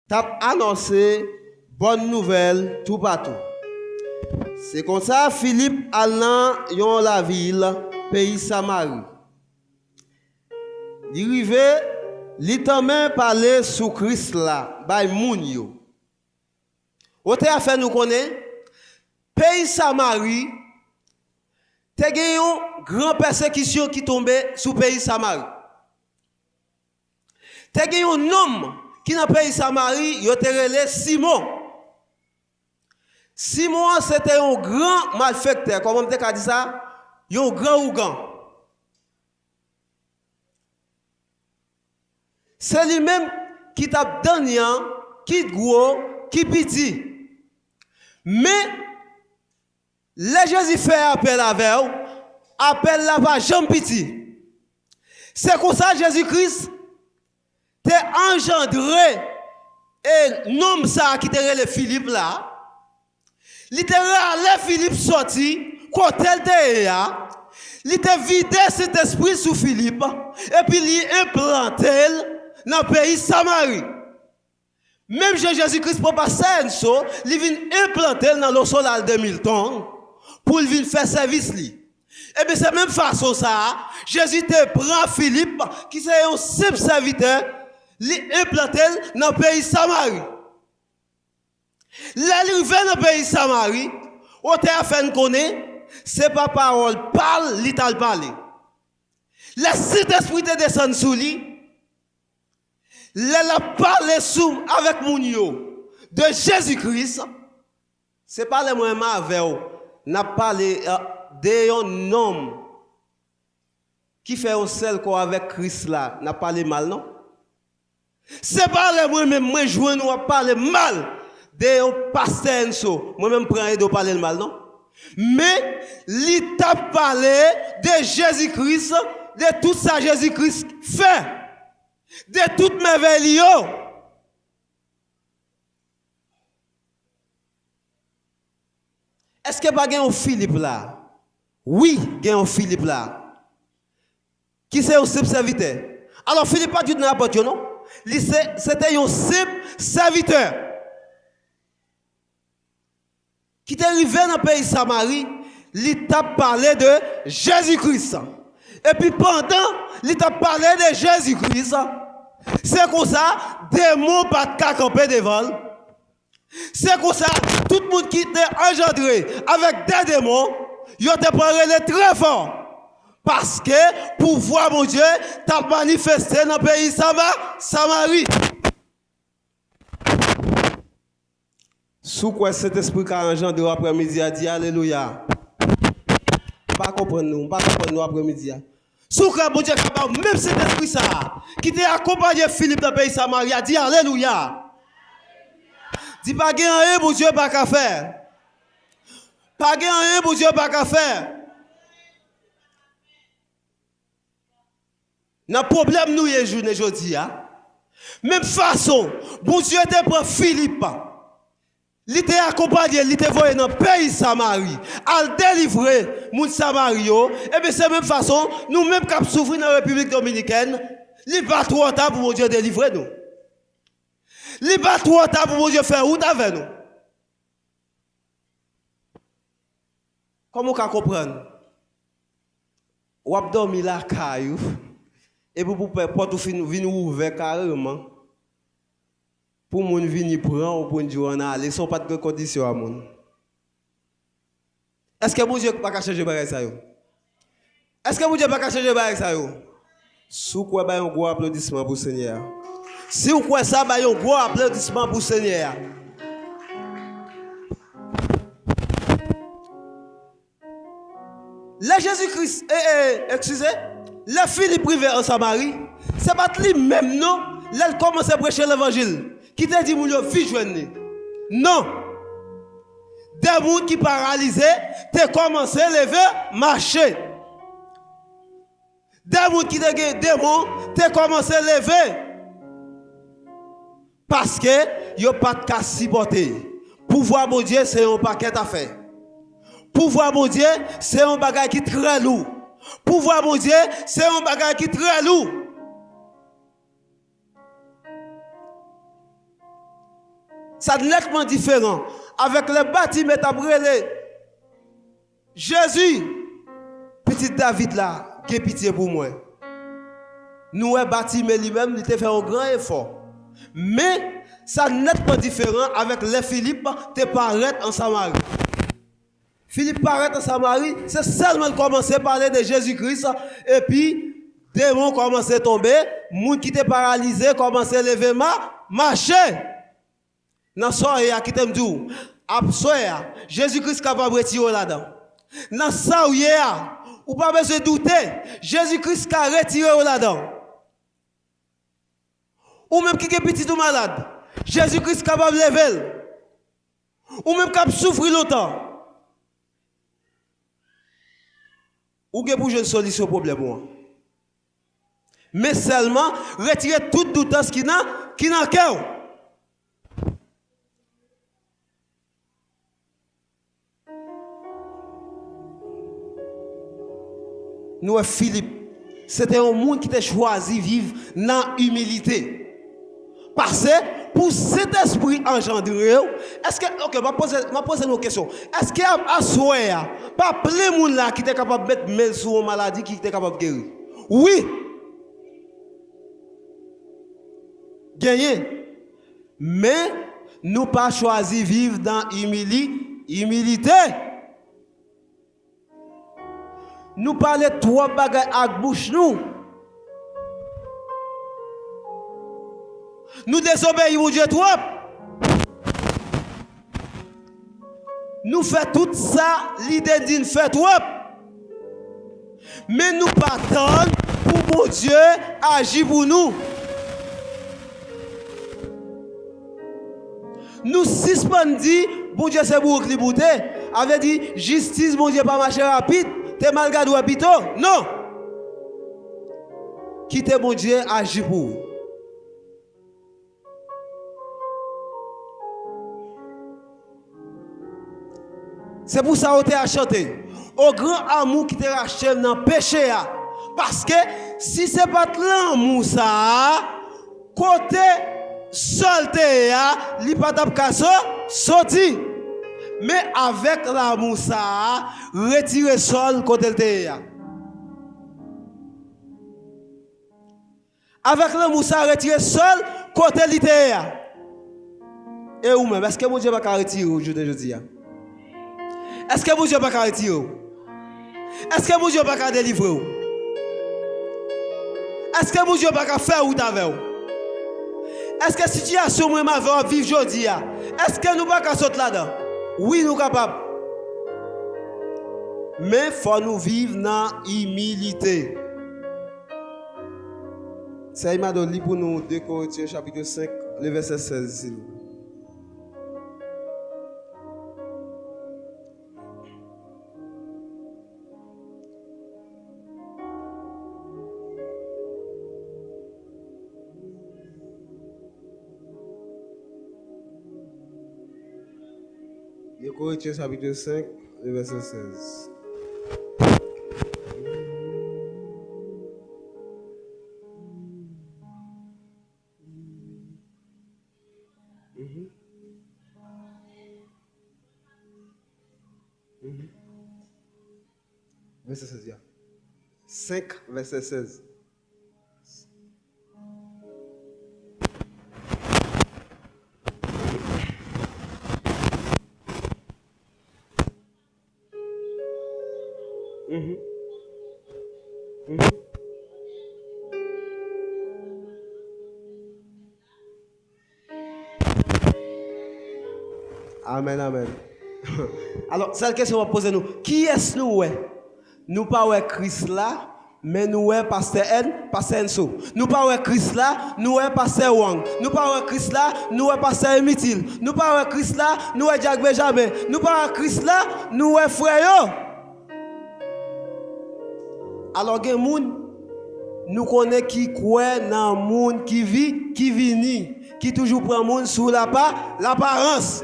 t'a annoncé bonne nouvelle tout partout. C'est comme ça Philippe allant dans la ville pays Samarie. Il arrivé, il t'a même parlé sous Christ là, by moun yo. Ote a fait nous connaît pays Samarie te gen une grande persécution qui tombait sous pays Samarie. Te gen un homme qui dans pays Samarie, yo te relé Simon. Simon c'était un grand malfaiteur, comment on dit ça? Un grand ougan. C'est lui-même qui t'a donné, qui gros, qui petit. Mais le Jésus fait appel avec eux, appel là pas jamais petit. C'est comme ça Jésus-Christ t'a engendré et nom ça qui t'a relé Philippe là. Littéralement, Philippe sorti, quand elle était là, il était vidé cet esprit sous Philippe, et puis il implanté dans le pays Samarie. Même Jésus-Christ pour passer un saut, il vient implanter dans le sol de Milton pour venir faire service. Et bien, c'est la même façon ça, Jésus te prend Philippe, qui est un simple serviteur, il implanté dans le pays Samarie. L'arrivée dans le pays Samarie, on t'a fait connaître, c'est pas parole, parle, l'ital parle. Le Saint-Esprit te descend sous lui, il a parlé sous avec mon yo de Jésus-Christ. C'est pas le même avec vous. N'a parlé d'un homme qui fait un seul corps avec Christ là, n'a parlé mal non? C'est pas le même moi jouer nous parler mal. De pasteur moi-même prends de parler le mal non mais il t'a parlé de Jésus-Christ, de tout ça Jésus-Christ fait, de toute merveille. Est-ce que pas un Philippe là? Oui, il y a un Philippe là qui c'est un simple serviteur. Alors Philippe pas du tout n'importe non, c'était un simple serviteur qui est arrivé dans le pays Samarie, il t'a parlé de Jésus-Christ. Et puis pendant, il t'a parlé de Jésus-Christ. C'est comme ça, des mots pas de camper devant. C'est comme ça, tout le monde qui était engendré avec des démons, il a parlé très fort. Parce que pouvoir mon Dieu t'a manifesté dans le pays Samarie. Sous quoi cet esprit qui a engendré après-midi a dit Alléluia. Pas comprendre nous après-midi. Sous quoi bon Dieu capable, même cet esprit ça, qui t'a accompagné Philippe dans le pays Samarie a dit Alléluia. Dis pas qu'il y a rien pour Dieu pas qu'à faire. Pas qu'il y a rien pour Dieu pas qu'à faire. Dans problème nous y journée aujourd'hui. Même façon, bon Dieu te prend Philippe. Il était accompagné, il était envoyé dans le pays Samarie, à délivrer les Samario. Et bien, c'est la même façon, nous-mêmes qui souffrons dans la République dominicaine, il n'est pas trop tard pour Dieu délivrer nous. Il n'est pas trop tard pour Dieu faire route avec nous. Comment on peut comprendre? On a dormi là, et pour faire porte venir ouvert carrément. Pour moun venir prendre ou pour dire on a aller sont pas de conditions à moun. Est-ce que mon Dieu pas qu'à changer bagay ça yo? Est-ce que mon Dieu pas qu'à changer bagay ça yo? Sous quoi ba un gros applaudissement pour Seigneur. Si vous croyez ça ba un gros applaudissement pour Seigneur. Le Jésus-Christ excusez, le Philippe privé en Samarie, c'est pas lui même non, là il commence à prêcher l'évangile. Qui t'a dit, mon Dieu, fille joigne? Non. Des gens qui paralysés, t'es commencé à lever, marcher. Des gens qui t'es démon, t'es commencé à lever. Parce que, il n'y a pas de cas supporter. Pouvoir, mon Dieu, c'est un paquet à faire. Pouvoir, mon Dieu, c'est un bagage qui est très lourd. Pouvoir, mon Dieu, c'est un bagage qui est très lourd. Ça nettement différent. Avec les bâtiments après Jésus, petit David là, qui pitié pour moi. Nous avons bâti lui-même, il a fait un grand effort. Mais ça nettement différent avec les Philippe te paraît en Samarie. Philippe paraît en Samarie, c'est seulement commencer à parler de Jésus-Christ et puis démons commencent à tomber, moun qui étaient paralysés commencent à lever marcher. Dans soirée qui t'aime tout, après Jésus-Christ capable de retirer là-dedans. Dans ça ou pas besoin de douter, Jésus-Christ a retiré là-dedans. Ou même qui est petit ou malade, Jésus-Christ est capable de lever. Ou même qui souffre longtemps. Ou que pour une solution au problème. Mais seulement retirer toute doutance qui n'a cœur. Nous, Philippe, c'était un monde qui t'a choisi de vivre dans l'humilité. Parce que pour cet esprit engendré, est-ce que, ok, je vais poser une question. Est-ce qu'il y a à soir, pas plein de monde là qui est capable de mettre main sur une maladie qui est capable de guérir? Oui. Gagner. Mais nous pas choisi de vivre dans l'humilité. Nous parlons trop de bagages à bouche nous. Nous désobéissons Dieu trop. Nous faisons tout ça, l'idée d'une fait trop. Mais nous pas attendre pour mon Dieu agir pour nous. Nous suspendons, bon Dieu c'est pour qui bouté. Avait dit justice, bon Dieu pas marcher rapide. T'es mal gardé ou plutôt? Non. Quittez mon Dieu agir pour vous. C'est pour ça que tu as chanté. Au grand amour qui te rachète dans le péché. Parce que si ce n'est pas l'amour, ça, côté solté, il n'y a pas de sorti. Mais avec l'amour, ça, retirer sol côté le. Avec l'amour, ça, retirer sol côté le. Et vous-même, est-ce que mon Dieu va retirer aujourd'hui? Est-ce que mon Dieu va retirer? Est-ce que mon Dieu va délivrer? Est-ce que mon Dieu va faire ou t'avez? Est-ce que la situation que nous va vivre aujourd'hui, est-ce que nous ne pouvons pas sortir là-dedans? Oui, nous sommes capables. Mais il faut nous vivre dans l'humilité. C'est m'a donné pour nous 2 Corinthiens chapitre 5, le verset 16. 2 Corinthiens chapitre 5, le verset 16. Verset 16, yeah. 5, verset 16. Amen, amen. Alors, cette question va poser nous. Qui est-ce nous? Nous pas ouais Christ là, mais nous ouais Pasteur N, Pasteur Enso. Nous pas ouais Christ là, nous ouais Pasteur Wang. Nous pas ouais Christ là, nous ouais Pasteur Emitil. Nous pas ouais Christ là, nous ouais Jack Benjamin. Nous pas ouais Christ là, nous ouais frère yo. Alors gen moun nous connaît qui croit dans monde qui vit, qui vini, qui toujours prend monde sous l'apparence.